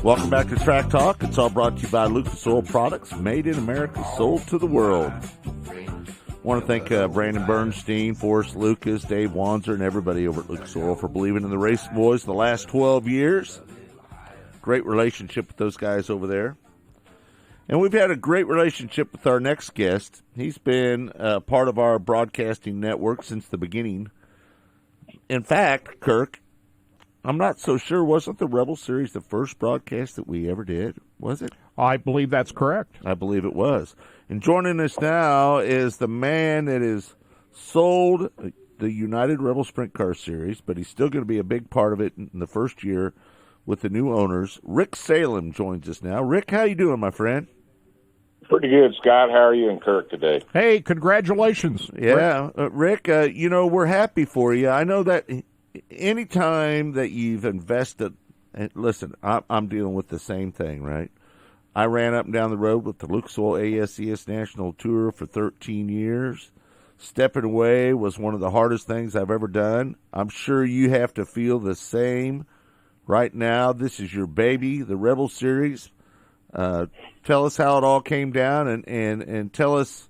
Welcome back to Track Talk. It's all brought to you by Lucas Oil Products, made in America, sold to the world. Want to thank Brandon Bernstein, Forrest Lucas, Dave Wanzer, and everybody over at Lucas Oil for believing in the Racing Boys the last 12 years. Great relationship with those guys over there. And we've had a great relationship with our next guest. He's been part of our broadcasting network since the beginning. In fact, Kirk, I'm not so sure. Wasn't the Rebel Series the first broadcast that we ever did? Was it? I believe that's correct. I believe it was. And joining us now is the man that has sold the United Rebel Sprint Car Series, but he's still going to be a big part of it in the first year with the new owners. Rick Salem joins us now. Rick, how you doing, my friend? Pretty good, Scott. How are you and Kirk today? Hey, congratulations. Yeah, Rick, we're happy for you. I know that any time that you've invested, and listen, I'm dealing with the same thing, right? I ran up and down the road with the Lucas Oil ASCS National Tour for 13 years. Stepping away was one of the hardest things I've ever done. I'm sure you have to feel the same right now. This is your baby, the Rebel Series. Tell us how it all came down, and tell us,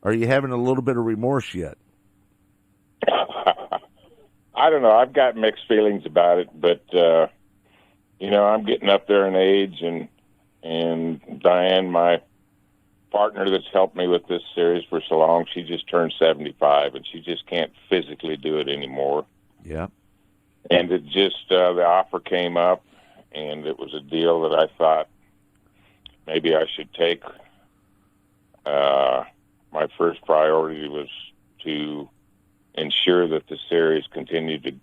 are you having a little bit of remorse yet? I don't know. I've got mixed feelings about it, but, I'm getting up there in age, and Diane, my partner that's helped me with this series for so long, she just turned 75, and she just can't physically do it anymore. Yeah. And it just, the offer came up, and it was a deal that I thought maybe I should take. My first priority was to ensure that the series continued to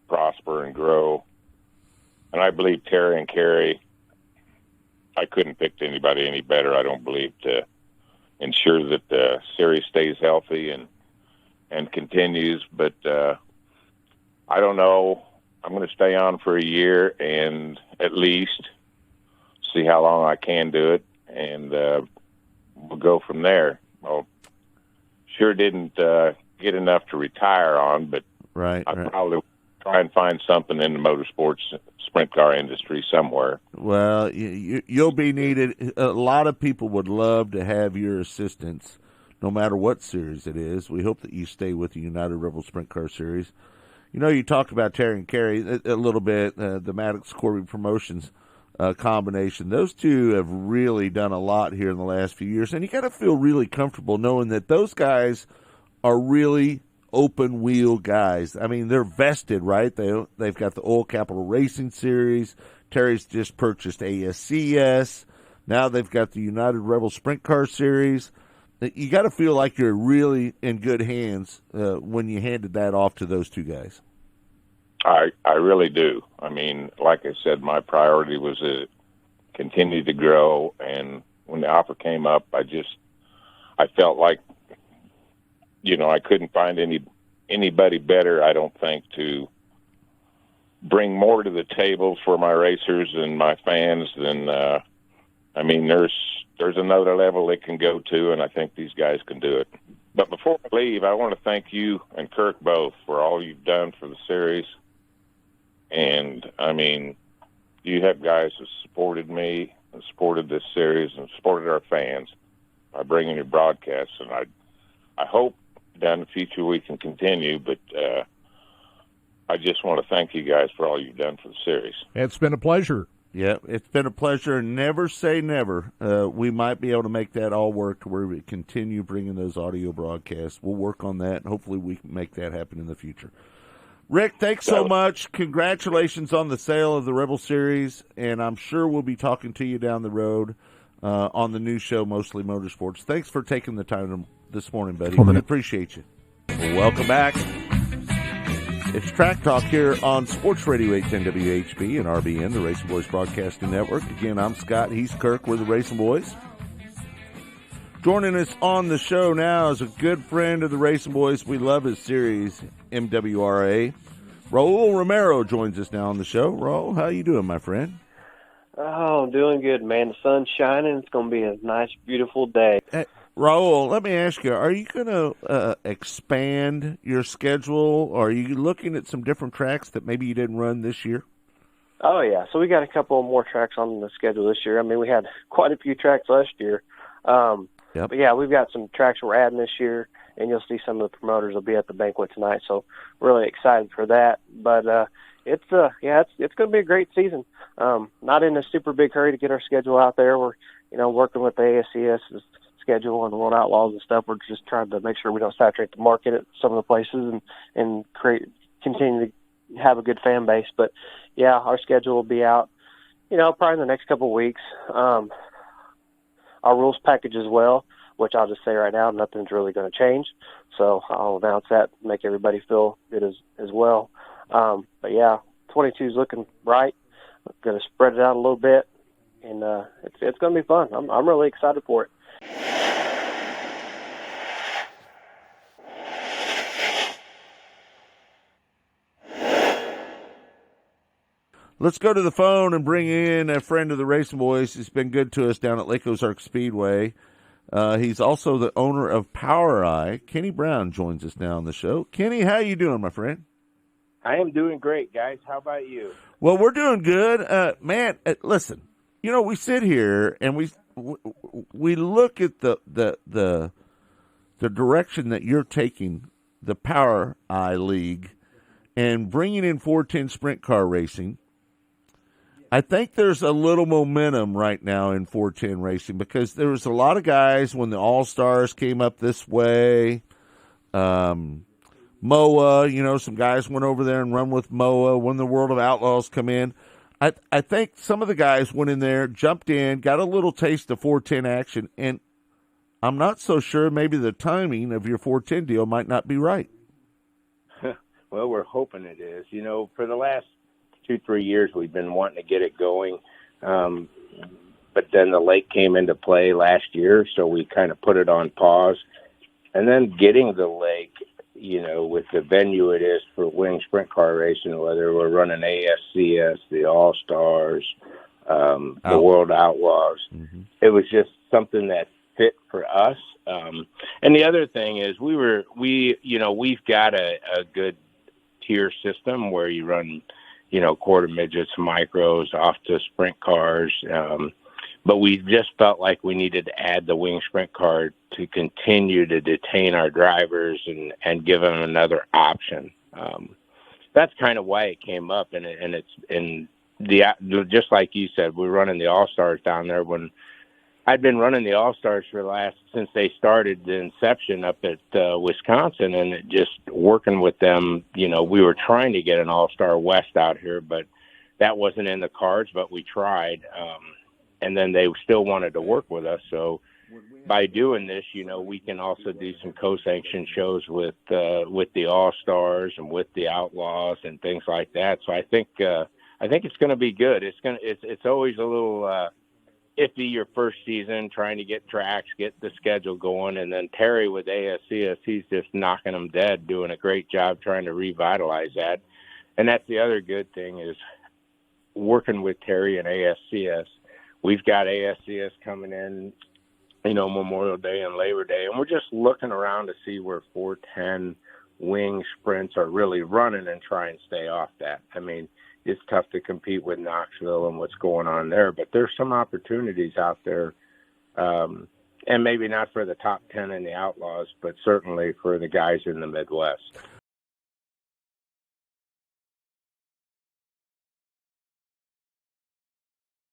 prosper and grow. And I believe Terry and Carrie, I couldn't pick anybody any better, I don't believe, to ensure that the series stays healthy and continues. But I don't know. I'm going to stay on for a year and at least see how long I can do it, and we'll go from there. Well, sure didn't get enough to retire on, but right. Probably try and find something in the motorsports sprint car industry somewhere. Well, you'll be needed. A lot of people would love to have your assistance, no matter what series it is. We hope that you stay with the United Rebel Sprint Car Series. You talked about Terry and Carrie a little bit, the Maddox Corby Promotions combination. Those two have really done a lot here in the last few years, and you got to feel really comfortable knowing that those guys are really open wheel guys. I mean, they're vested, right? They've got the Oil Capital Racing Series. Terry's just purchased ASCS. Now they've got the United Rebel Sprint Car Series. You got to feel like you're really in good hands when you handed that off to those two guys. I really do. I mean, like I said, my priority was to continue to grow, and when the offer came up, I felt like, I couldn't find anybody better, I don't think, to bring more to the table for my racers and my fans than, there's another level they can go to, and I think these guys can do it. But before I leave, I want to thank you and Kirk both for all you've done for the series. And, you have guys who supported me and supported this series and supported our fans by bringing your broadcasts. And I hope down the future we can continue, but I just want to thank you guys for all you've done for the series. It's been a pleasure. Yeah, it's been a pleasure. Never say never. We might be able to make that all work to where we continue bringing those audio broadcasts. We'll work on that, and hopefully we can make that happen in the future. Rick, thanks so much. Congratulations on the sale of the Rebel Series, and I'm sure we'll be talking to you down the road on the new show, Mostly Motorsports. Thanks for taking the time this morning, buddy. We appreciate you. Well, welcome back. It's Track Talk here on Sports Radio 810 WHB and RBN, the Racing Boys Broadcasting Network. Again, I'm Scott. He's Kirk. We're the Racing Boys. Joining us on the show now is a good friend of the Racing Boys. We love his series, MWRA. Raul Romero joins us now on the show. Raul, how you doing, my friend? Oh, doing good, man. The sun's shining. It's going to be a nice, beautiful day. Hey, Raul, let me ask you, are you going to expand your schedule? Or are you looking at some different tracks that maybe you didn't run this year? Oh, yeah. So we got a couple more tracks on the schedule this year. I mean, we had quite a few tracks last year. Yep. But, yeah, we've got some tracks we're adding this year, and you'll see some of the promoters will be at the banquet tonight. So really excited for that. But, it's going to be a great season. Not in a super big hurry to get our schedule out there. We're, working with the ASCS schedule and the World Outlaws and stuff. We're just trying to make sure we don't saturate the market at some of the places and continue to have a good fan base. But yeah, our schedule will be out, probably in the next couple of weeks. Our rules package as well, which I'll just say right now, nothing's really going to change. So I'll announce that, make everybody feel good as well. But yeah, 22 is looking bright. I'm going to spread it out a little bit, and it's going to be fun. I'm really excited for it. Let's go to the phone and bring in a friend of the Racing Boys. He's been good to us down at Lake Ozark Speedway. He's also the owner of POWRi. Kenny Brown joins us now on the show. Kenny, how you doing, my friend? I am doing great, guys. How about you? Well, we're doing good. Man, listen, we sit here and we look at the direction that you're taking the POWRi League and bringing in 410 sprint car racing. I think there's a little momentum right now in 410 racing because there was a lot of guys when the All-Stars came up this way. MOA, some guys went over there and run with MOA when the World of Outlaws come in. I think some of the guys went in there, jumped in, got a little taste of 410 action, and I'm not so sure maybe the timing of your 410 deal might not be right. Well, we're hoping it is. For the last 2-3 years, we've been wanting to get it going. But then the lake came into play last year, so we kind of put it on pause. And then getting the lake, with the venue it is for wing sprint car racing, whether we're running ASCS, the All-Stars, the World Outlaws, it was just something that fit for us. And the other thing is we've got a good tier system where you run, quarter midgets, micros, off to sprint cars. But we just felt like we needed to add the wing sprint car to continue to detain our drivers and give them another option. That's kind of why it came up, and just like you said, we're running the All-Stars down there. When I'd been running the All-Stars since they started the inception up at Wisconsin, and just working with them, we were trying to get an All-Star West out here, but that wasn't in the cards, but we tried. And then they still wanted to work with us. So by doing this, we can also do some co-sanction shows with the All-Stars and with the Outlaws and things like that. So I think it's going to be good. It's always a little iffy your first season trying to get tracks, get the schedule going. And then Terry with ASCS, he's just knocking them dead, doing a great job trying to revitalize that. And that's the other good thing is working with Terry and ASCS. We've got ASCS coming in, Memorial Day and Labor Day, and we're just looking around to see where 410 wing sprints are really running and try and stay off that. I mean, it's tough to compete with Knoxville and what's going on there, but there's some opportunities out there, and maybe not for the top 10 in the Outlaws, but certainly for the guys in the Midwest.